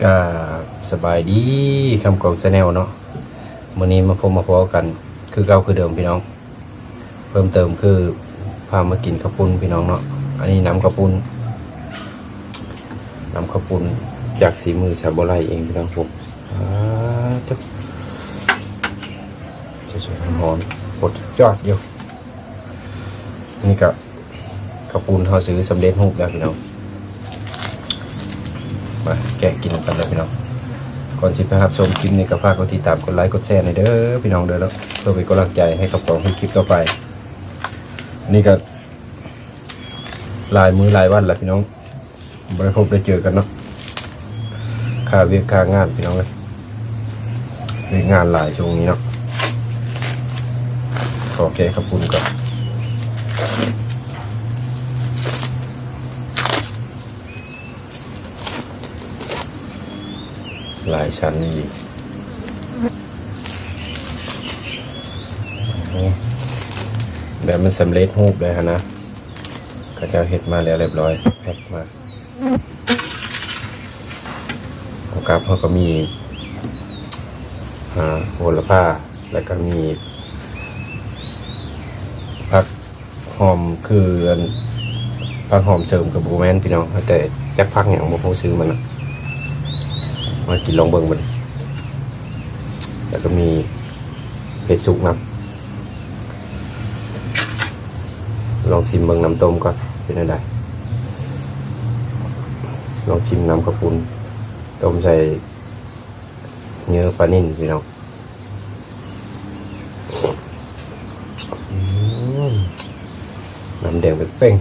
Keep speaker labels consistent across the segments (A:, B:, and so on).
A: ก็สบายดีคำกองแนลเนาะวันนี้มาพอกันคือเก่าคือเดิมพี่น้องเพิ่มเติมคือพามากินข้าวปุ้นพี่น้องเนาะอันนี้น้ำข้าวปุ้นจากสีมือชาวโบราณเองพี่น้องผมจะสวยหอมปดยอดอยู่นี่ก็ข้าวปุ้นเขาซื้อสำเร็จรูปแล้วพี่น้องมาแกะกินกันเลยพี่น้องก่อนสิไปรับชมคลิปนี้ก็ฝากกดติดตามกดไลค์กดแชร์หน่อยเด้อพี่น้องเด้อแล้วเพื่อเป็นกำลังใจให้กับของคลิปต่อไปนี่ก็ลายมือลายวันแหละพี่น้องบริพบได้เจอกันเนาะค่าเวียกค่างานพี่น้องเลยเวียกงานหลายช่วงนี้เนาะขอแกะข้าวปุ้นก่อนหลายชั้นนี่แบบมันสำเร็จรูปเลยฮะนะก็จะเห็ดมาแล้วเรียบร้อยแพ็คมาโอกาสเขาก็มีโหระพาแล้วก็มีผักหอมคือผักหอมเสริมกับบูแมนพี่น้องแต่จักผักอย่างโมโหซื้อมันนะมากินลองเบิ่งมันแล้วก็มีเห็ดสุกน้ำลองชิมเบิ่งน้ำต้มก่อนเป็นยังไงลองชิมน้ำกระปุนต้มใส่เนื้อปลานิ่นพี่น้องน้ำแดงเป็นเป้ง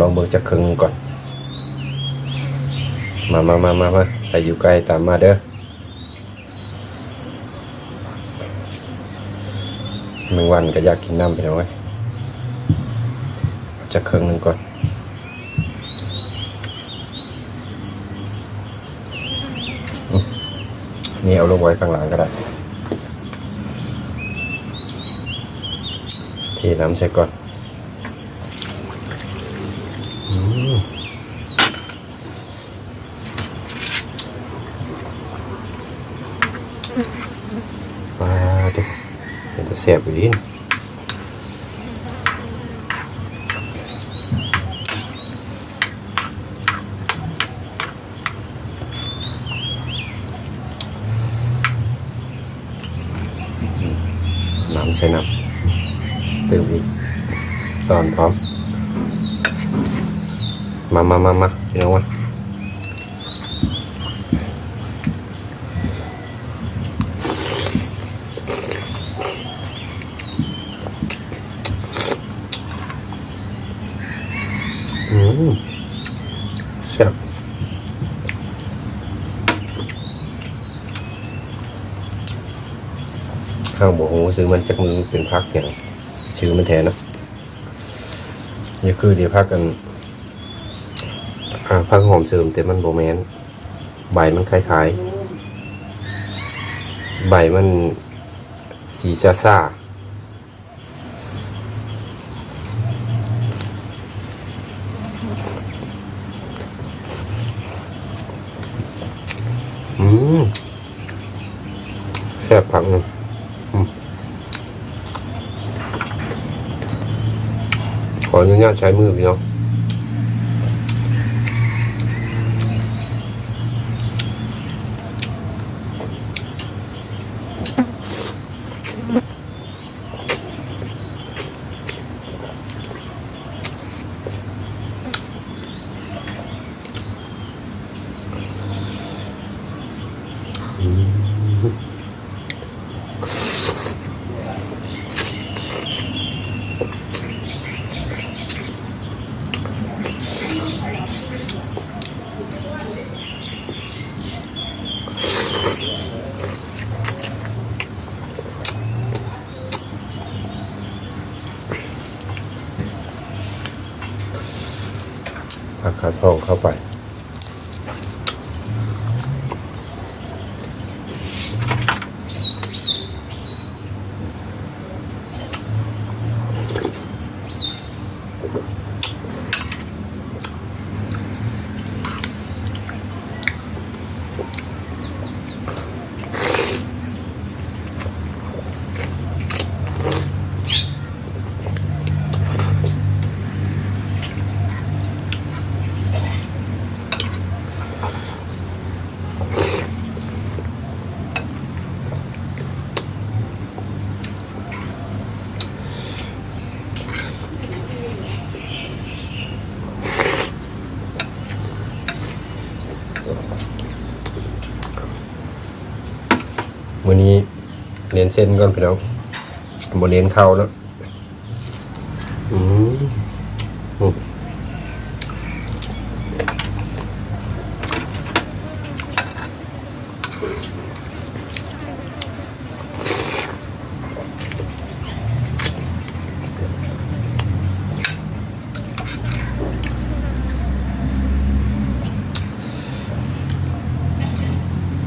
A: ลองเบิ่งจักครึ่งก่อนมาไปอยู่ใกล้ตามมาเด้อหนึ่งวันก็อยากกินน้ำไปหน่อยจักครึ่งหนึ่งก่อนนี่เอาลงไว้ข้างหลังก็ได้เทน้ำใส่ก่อนเป็นเสียบอยู่ดินน้ำใส่น้ำเติมอีกตอนพร้อมมาพี่น้องวะแซ่บข้างบอกโอ้ซื้อมันจากมือเป็นพักอย่างชื่อมันแทนนะนี่คือเดี๋ยวพักกันพักหอมเสริมแต่มันโบแมนใบมันคล้ายๆใบมันสีซ่าแซ่บผักนึงขออนุญาตใช้มือพี่น้องผักขาทองเข้าไป
B: อ
A: น้นเส้นก่อนพี่น้องบ่เน้นเข้าแล้วอืมอืม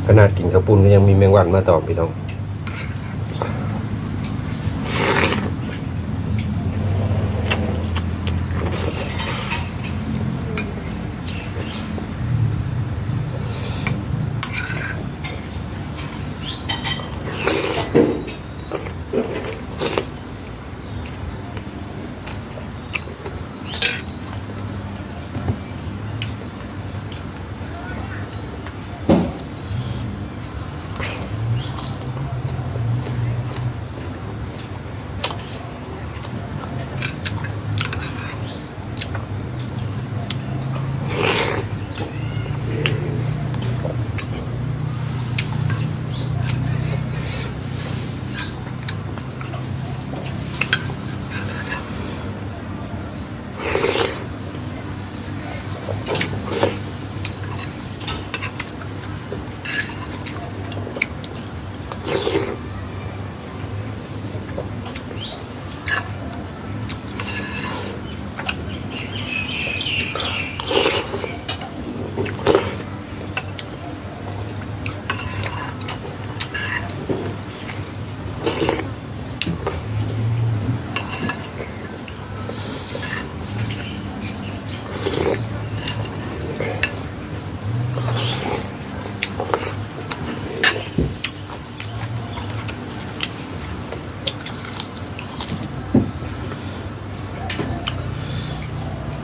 A: ขนาดกินข้าวปุ้นก็ยังมีแมงวันมาตอมพี่น้อง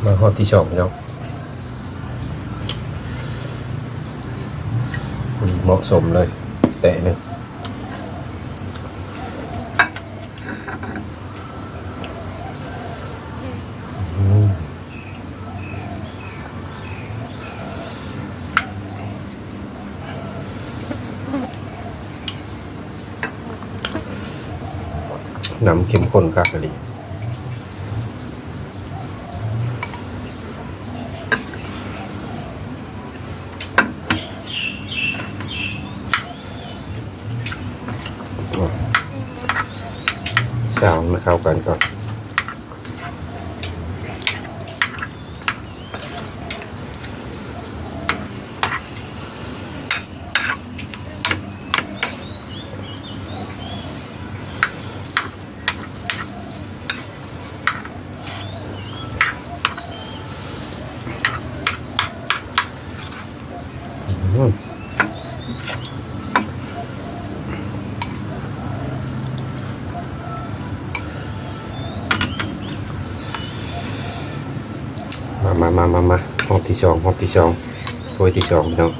A: มาฮอดที่ชอบพี่น้องพอดีเหมาะสมเลยแตะหนึ่งน้ำเข้มข้นคักเลยสาวมาเข้ากันก่อนมาห้องที่สองถ้วยที่สองพี่น้อง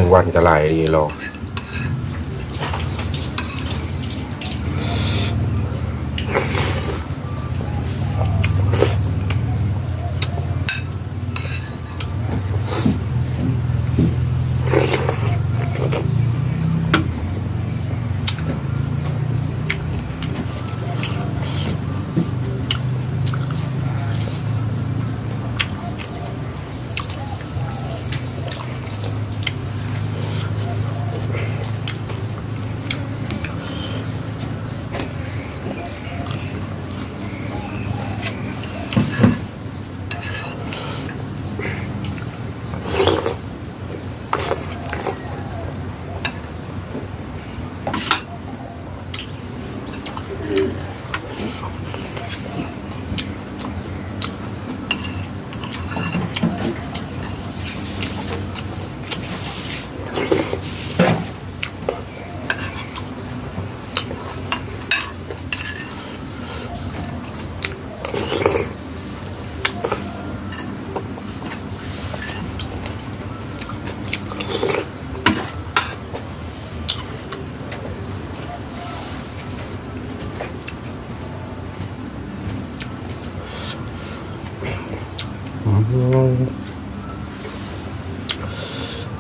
A: 1 วันก็หลายดีรอ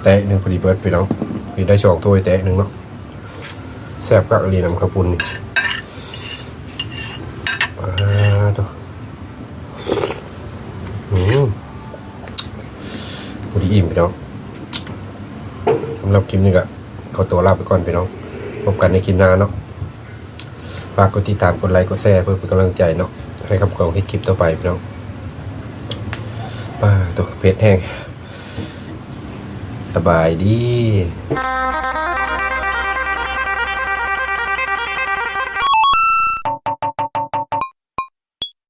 A: แตะ1พอดีเบิดไปน้องมีได้2ถ้วยแตะ1เนาะแซ่บกักอีน้ำข้าวปุ้นนี่ตัวพอดีอิ่มไปน้องสำหรับคลิปนี้ก็ขอตัวลาไปก่อนไปน้องพบกันในคลิปหน้าเนาะฝากกดติดตามกดไลค์กดแชร์เพื่อเป็นกำลังใจเนาะให้กับกองให้คลิปต่อไปไปน้องตัวเผ็ดแห้งสบายดี